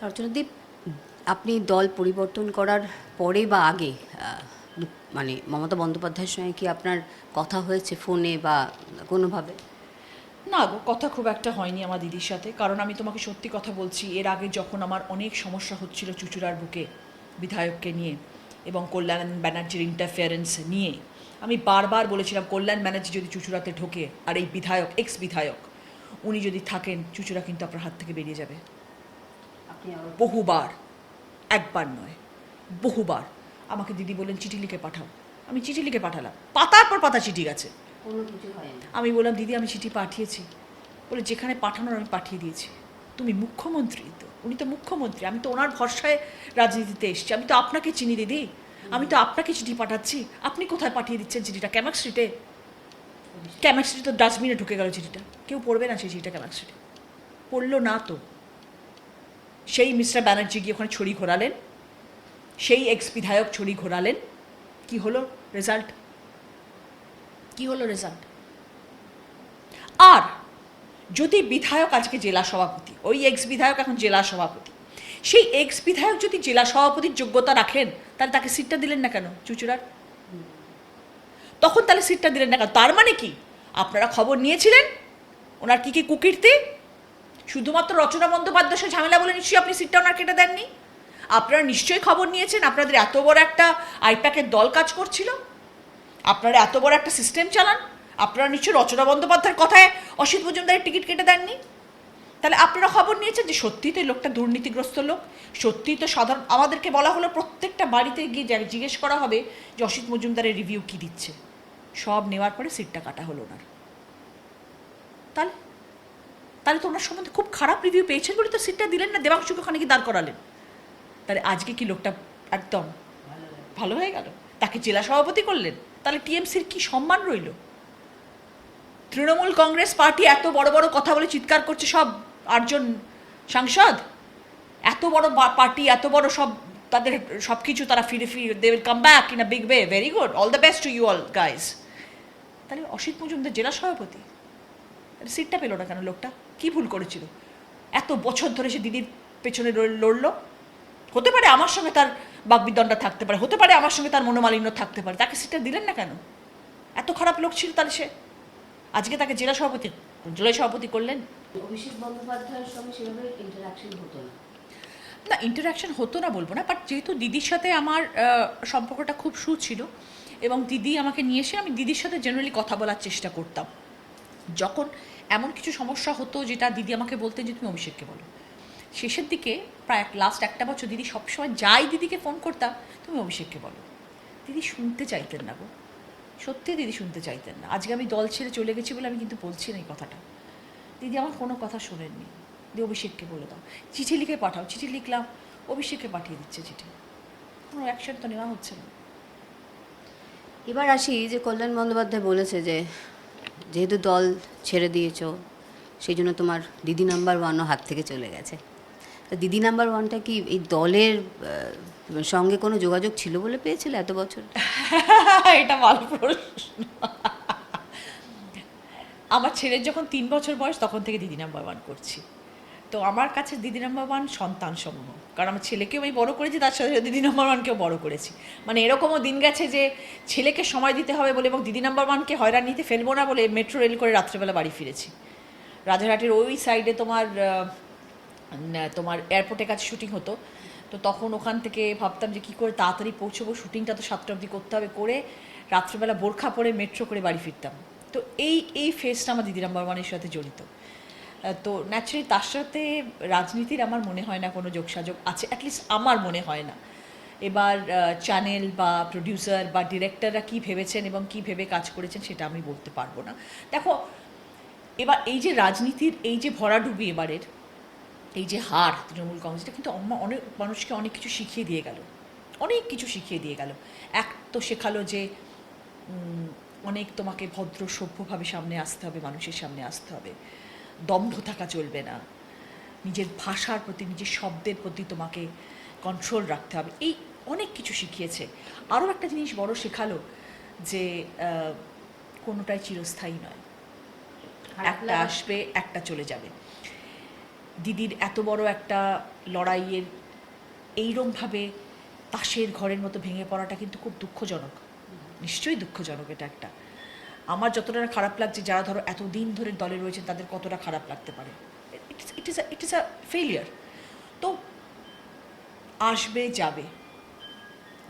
রচনাদীপ, আপনি দল পরিবর্তন করার পরে বা আগে মানে মমতা বন্দ্যোপাধ্যায়ের সঙ্গে কি আপনার কথা হয়েছে ফোনে বা কোনোভাবে? না গো, কথা খুব একটা হয়নি আমার দিদির সাথে, কারণ আমি তোমাকে সত্যি কথা বলছি, এর আগে যখন আমার অনেক সমস্যা হচ্ছিল চুঁচুড়ার বুকে বিধায়ককে নিয়ে এবং কল্যাণ ব্যানার্জির ইন্টারফেয়ারেন্স নিয়ে, আমি বারবার বলেছিলাম কল্যাণ ব্যানার্জি যদি চুঁচুড়াতে ঢোকে আর এই বিধায়ক এক্স বিধায়ক উনি যদি থাকেন, চুঁচুড়া কিন্তু আপনার হাত থেকে বেরিয়ে যাবে। আপনি বহুবার, একবার নয়, বহুবার আমাকে দিদি বললেন চিঠি লিখে পাঠাও। আমি চিঠি লিখে পাঠালাম, পাতার পর পাতা চিঠি গেছে, কোনো কিছু হয়নি। আমি বললাম দিদি আমি চিঠি পাঠিয়েছি, বলে যেখানে পাঠানোর আমি পাঠিয়ে দিয়েছি। তুমি মুখ্যমন্ত্রী, তো উনি তো মুখ্যমন্ত্রী, আমি তো ওনার ভরসায় রাজনীতিতে এসেছি, আমি তো আপনাকে চিনি দিদি, আমি তো আপনাকে চিঠি পাঠাচ্ছি, আপনি কোথায় পাঠিয়ে দিচ্ছেন চিঠিটা? ক্যামাক স্ট্রিটে। ক্যামাক স্ট্রিটে তো ডাস্টবিনে ঢুকে গেল চিঠিটা, কেউ পড়বে না সেই চিঠিটা ক্যামাক স্ট্রিটে, পড়লো না তো। সেই মিস্টার ব্যানার্জি গিয়ে ওখানে ছড়ি ঘোরালেন, সেই এক্স বিধায়ক ছড়ি ঘোরালেন, কি হলো রেজাল্ট? কি হলো রেজাল্ট? আর যদি বিধায়ক আজকে জেলা সভাপতি, ওই এক্স বিধায়ক এখন জেলা সভাপতি, সেই এক্স বিধায়ক যদি জেলা সভাপতির যোগ্যতা রাখেন, তাহলে তাকে সিটটা দিলেন না কেন চুঁচুড়ার? তখন তাহলে সিটটা দিলেন না কেন? তার মানে কি আপনারা খবর নিয়েছিলেন ওনার কী কী কুকীর্তি? শুধুমাত্র রচনা বন্দ্যোপাধ্যায়ের সাথে ঝামেলা বলে নিশ্চয়ই আপনি সিটটা ওনার কেটে দেননি। আপনারা নিশ্চয়ই খবর নিয়েছেন, আপনাদের এত বড় একটা আইপ্যাকের দল কাজ করছিল, আপনারা এত বড় একটা সিস্টেম চালান, আপনারা নিশ্চয়ই রচনা বন্দ্যোপাধ্যায়ের কথায় অসিত মজুমদারের টিকিট কেটে দেননি। তাহলে আপনারা খবর নিয়েছেন যে সত্যিই তো এই লোকটা দুর্নীতিগ্রস্ত লোক, সত্যিই তো সাধারণ, আমাদেরকে বলা হলো প্রত্যেকটা বাড়িতে গিয়ে জিজ্ঞেস করা হবে যে অসিত মজুমদারের রিভিউ কী দিচ্ছে। সব নেওয়ার পরে সিটটা কাটা হলো ওনার। তাহলে তাহলে তো ওনার সম্বন্ধে খুব খারাপ রিভিউ পেয়েছেন বলে তো সিটটা দিলেন না, দেবাংশুকে ওখানে কি দাঁড় করালেন। তাহলে আজকে কি লোকটা একদম ভালো হয়ে গেল, তাকে জেলা সভাপতি করলেন, তাহলে টিএমসির কি সম্মান রইল? তৃণমূল কংগ্রেস পার্টি এত বড় বড় কথা বলে চিৎকার করছে, সব 8জন সাংসদ, এত বড় পার্টি, এত বড় সব, তাদের সব কিছু তারা ফিরে they will come back in a big way, very good, all the best to you all guys. তাহলে অসিত মজুমদার জেলা সভাপতি, সিটটা পেল না কেন লোকটা? কি ভুল করেছিল? এত বছর ধরে সে দিদির পেছনে লড়লো, হতে পারে আমার সঙ্গে তার বাকবিদণ্ডা থাকতে পারে, হতে পারে আমার সঙ্গে তার মনোমালিন্য থাকতে পারে, তাকে সিটটা দিলেন না কেন? এত খারাপ লোক ছিল তাহলে সে, আজকে তাকে জেলা সভাপতি করলেন। অভিষেক বন্দ্যোপাধ্যায়ের সঙ্গে সেভাবে ইন্টারাকশন হতো না? না, ইন্টারাকশন হতো না বলবো না, বাট যেহেতু দিদির সাথে আমার সম্পর্কটা খুব ছিল এবং দিদি আমাকে নিয়ে এসে আমি দিদির সাথে জেনারেলি কথা বলার চেষ্টা করতাম। যখন এমন কিছু সমস্যা হতো যেটা দিদি আমাকে বলতেন যে তুমি অভিষেককে বলো, শেষের দিকে প্রায় লাস্ট একটা বছর দিদি সবসময় যাই দিদিকে ফোন করতাম তুমি অভিষেককে বলো, দিদি শুনতে চাইতেন না গো, সত্যি দিদি শুনতে চাইতেন না। আজকে আমি দল ছেড়ে চলে গেছি বলে আমি কিন্তু বলছি না এই কথাটা, দিদি আমার কোনো কথা শোনেননি, দিদি অভিষেককে বলে দাও, চিঠি লিখে পাঠাও, চিঠি লিখলাম, অভিষেককে পাঠিয়ে দিচ্ছে চিঠি, কোনো অ্যাকশন তো নেওয়া হচ্ছে না। এবার আসি যে কল্যাণ বন্দ্যোপাধ্যায় বলেছে যে যেহেতু দল ছেড়ে দিয়েছ সেই জন্য তোমার দিদি নাম্বার ওয়ানও হাত থেকে চলে গেছে। তা দিদি নাম্বার ওয়ানটা কি এই দলের সঙ্গে কোনো যোগাযোগ ছিল বলে পেয়েছিল এত বছর? এটা ভালো প্রশ্ন। আমার ছেলের যখন 3 বছর বয়স তখন থেকে দিদি নাম্বার ওয়ান করছি, তো আমার কাছে দিদি নাম্বার ওয়ান সন্তান সমূহ, কারণ আমার ছেলেকেও আমি বড় করেছি, তার সাথে দিদি নাম্বার ওয়ানকেও বড় করেছি। মানে এরকমও দিন গেছে যে ছেলেকে সময় দিতে হবে বলে এবং দিদি নাম্বার ওয়ানকে হয়রানিতে ফেলবো না বলে মেট্রো রেল করে রাত্রেবেলা বাড়ি ফিরেছি। রাজারহাটের ওই সাইডে তোমার এয়ারপোর্টের কাছে শুটিং হতো, তো তখন ওখান থেকে ভাবতাম যে কী করে তাড়াতাড়ি পৌঁছবো, শুটিংটা তো 7টা অবধি করতে হবে, করে রাত্রেবেলা বোরখা পরে মেট্রো করে বাড়ি ফিরতাম। তো এই ফেসটা আমার দিদি নাম্বার ওয়ানের সাথে জড়িত। তো ন্যাচারালি তার সাথে রাজনীতির আমার মনে হয় না কোনো যোগসাযোগ আছে, অ্যাটলিস্ট আমার মনে হয় না। এবার চ্যানেল বা প্রডিউসার বা ডিরেক্টররা কী ভেবেছেন এবং কী ভেবে কাজ করেছেন সেটা আমি বলতে পারবো না। দেখো, এবার এই যে রাজনীতির এই যে ভরাডুবি, এবারের এই যে হার তৃণমূল কংগ্রেসটা কিন্তু অনেক মানুষকে অনেক কিছু শিখিয়ে দিয়ে গেল, অনেক কিছু শিখিয়ে দিয়ে গেল। এক তো শেখালো যে অনেক তোমাকে ভদ্র সভ্যভাবে সামনে আসতে হবে, মানুষের সামনে আসতে হবে, দম্ভ থাকা চলবে না, নিজের ভাষার প্রতি, নিজের শব্দের প্রতি তোমাকে কন্ট্রোল রাখতে হবে, এই অনেক কিছু শিখিয়েছে। আরও একটা জিনিস বড় শেখালো যে কোনোটাই চিরস্থায়ী নয়, একটা আসবে একটা চলে যাবে। দিদির এত বড় একটা লড়াইয়ের এইরমভাবে তাসের ঘরের মতো ভেঙে পড়াটা কিন্তু খুব দুঃখজনক, নিশ্চয়ই দুঃখজনক। এটা একটা আমার যতটা না খারাপ লাগছে, যারা ধরো এতদিন ধরে দলে রয়েছেন তাদের কতটা খারাপ লাগতে পারে। It is a failure. তো আসবে যাবে,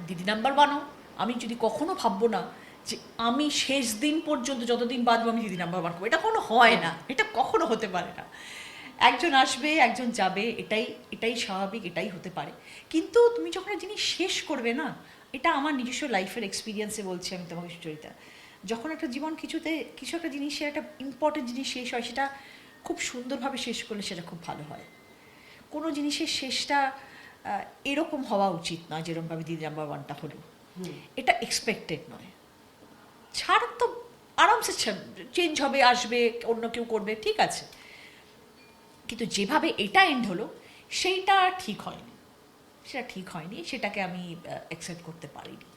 দিদি নাম্বার ওয়ানও। আমি যদি কখনো ভাববো না যে আমি শেষ দিন পর্যন্ত যতদিন বাঁচবো আমি দিদি নাম্বার ওয়ান করবো, এটা কখনো হয় না, এটা কখনো হতে পারে না। একজন আসবে একজন যাবে, এটাই স্বাভাবিক, এটাই হতে পারে। কিন্তু তুমি যখন একটা জিনিস শেষ করবে না, এটা আমার নিজস্ব লাইফের এক্সপিরিয়েন্সে বলছি আমি তোমাকে সুচরিতা, যখন একটা জীবন কিছু একটা জিনিসের একটা ইম্পর্টেন্ট জিনিস শেষ হয়, সেটা খুব সুন্দরভাবে শেষ করলে সেটা খুব ভালো হয়। কোনো জিনিসের শেষটা এরকম হওয়া উচিত নয় যেরকমভাবে দিদি নাম্বার ওয়ানটা হলো। এটা এক্সপেক্টেড নয়। ছাড় তো আরামসে চেঞ্জ হবে, আসবে, অন্য কেউ করবে, ঠিক আছে। কিন্তু যেভাবে এটা এন্ড হলো সেইটা ঠিক হয়নি, সেটাকে আমি অ্যাকসেপ্ট করতে পারিনি।